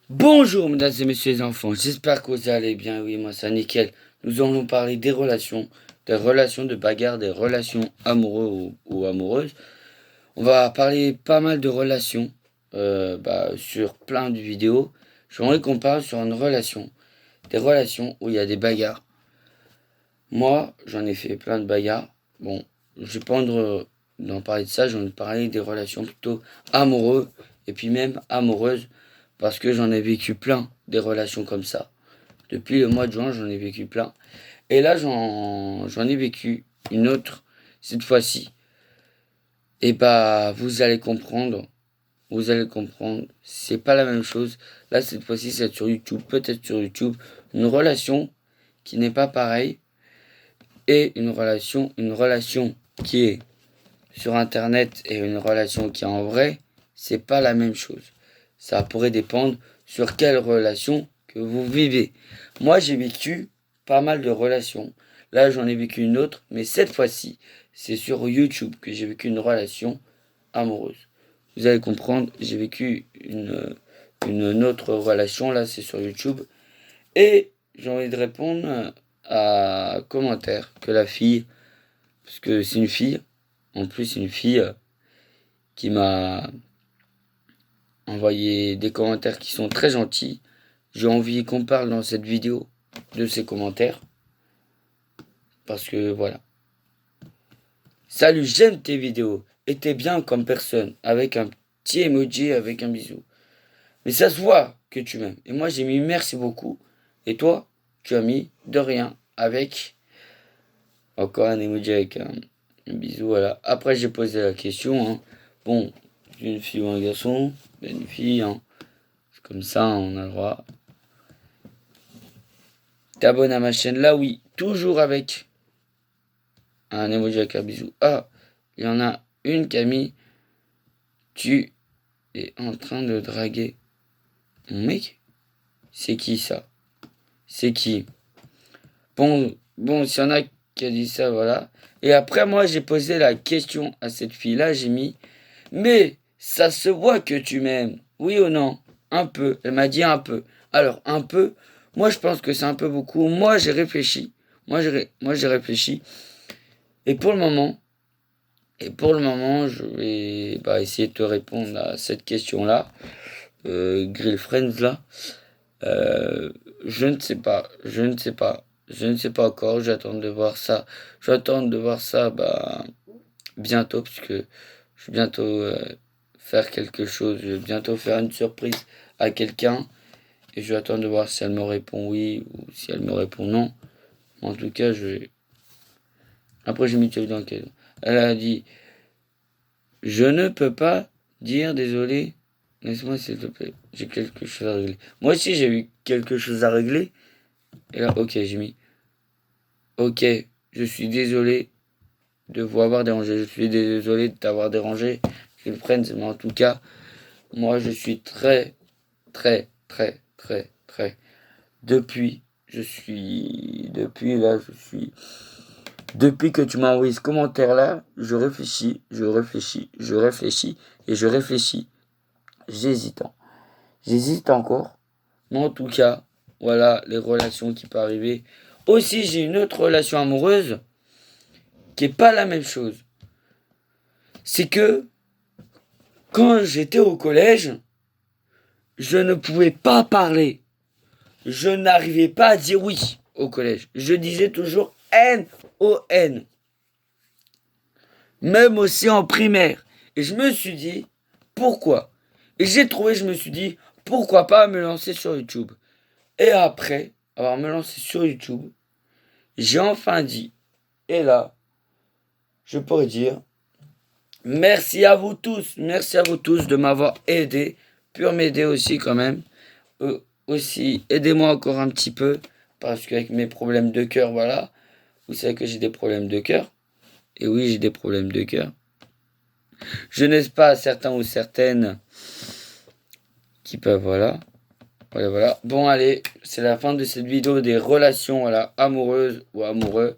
Bonjour mesdames et messieurs les enfants, j'espère que vous allez bien, oui moi c'est nickel. Nous allons parler des relations de bagarre, des relations amoureuses ou amoureuses. On va parler pas mal de relations sur plein de vidéos. J'aimerais qu'on parle sur des relations où il y a des bagarres. Moi j'en ai fait plein de bagarres. Bon, je vais pas d'en parler de ça, j'en ai parlé des relations plutôt amoureuses et puis même amoureuses. Parce que j'en ai vécu plein, des relations comme ça. Depuis le mois de juin, j'en ai vécu plein. Et là, j'en ai vécu une autre, cette fois-ci. Et bah, vous allez comprendre. Vous allez comprendre. C'est pas la même chose. Là, cette fois-ci, c'est sur YouTube. Peut-être sur YouTube. Une relation qui n'est pas pareille. Et une relation qui est sur Internet et une relation qui est en vrai. C'est pas la même chose. Ça pourrait dépendre sur quelle relation que vous vivez. Moi, j'ai vécu pas mal de relations. Là, j'en ai vécu une autre, mais cette fois-ci, c'est sur YouTube que j'ai vécu une relation amoureuse. Vous allez comprendre, j'ai vécu une autre relation, là, c'est sur YouTube. Et j'ai envie de répondre à un commentaire que la fille, parce que c'est une fille, en plus, c'est une fille qui m'a envoyé des commentaires qui sont très gentils. J'ai envie qu'on parle dans cette vidéo de ces commentaires. Parce que voilà. Salut, j'aime tes vidéos. Et t'es bien comme personne. Avec un petit emoji, avec un bisou. Mais ça se voit que tu m'aimes. Et moi j'ai mis merci beaucoup. Et toi, tu as mis de rien. Avec encore un emoji avec un bisou. Voilà. Après j'ai posé la question. Hein. Bon, une fille ou un garçon. Une fille. Hein. C'est comme ça, on a le droit. T'abonnes à ma chaîne là, oui. Toujours avec un emoji avec un bisou. Ah, il y en a une Camille. Tu es en train de draguer mon mec? C'est qui ça? C'est qui? Bon, s'il y en a qui a dit ça, voilà. Et après, moi, j'ai posé la question à cette fille-là. J'ai mis, mais ça se voit que tu m'aimes. Oui ou non? Un peu. Elle m'a dit un peu. Alors, un peu. Moi, je pense que c'est un peu beaucoup. Moi, j'ai réfléchi. Moi, j'ai réfléchi. Et pour le moment, je vais essayer de te répondre à cette question-là. Grill Friends là. Je ne sais pas. Je ne sais pas encore. J'attends de voir ça. J'attends de voir ça bientôt parce que je vais bientôt faire quelque chose. Je vais bientôt faire une surprise à quelqu'un. Et je vais attendre de voir si elle me répond oui ou si elle me répond non. En tout cas, je vais. Après, j'ai mis dans quel. Elle a dit je ne peux pas dire désolé. Laisse-moi s'il te plaît. J'ai quelque chose à régler. Moi aussi j'ai eu quelque chose à régler. Et là, ok, j'ai mis. Ok, je suis désolé de vous avoir dérangé. Je suis désolé de t'avoir dérangé. Qu'ils prennent, mais en tout cas, moi je suis très, très, très, très, très. Depuis là, je suis. Depuis que tu m'as envoyé ce commentaire là, je réfléchis et je réfléchis. J'hésite encore. Mais en tout cas, voilà les relations qui peuvent arriver. Aussi, j'ai une autre relation amoureuse qui est pas la même chose. C'est que quand j'étais au collège, je ne pouvais pas parler. Je n'arrivais pas à dire oui au collège. Je disais toujours N-O-N. Même aussi en primaire. Et je me suis dit, pourquoi? Et je me suis dit, pourquoi pas me lancer sur YouTube? Et après avoir me lancé sur YouTube, j'ai enfin dit, et là, je pourrais dire, merci à vous tous de m'avoir aidé, pour m'aider aussi quand même. Aussi, aidez-moi encore un petit peu, parce qu'avec mes problèmes de cœur, voilà, vous savez que j'ai des problèmes de cœur. Et oui, j'ai des problèmes de cœur. Je n'ai pas certains ou certaines qui peuvent, voilà. Voilà. Bon, allez, c'est la fin de cette vidéo des relations, voilà, amoureuses ou amoureux.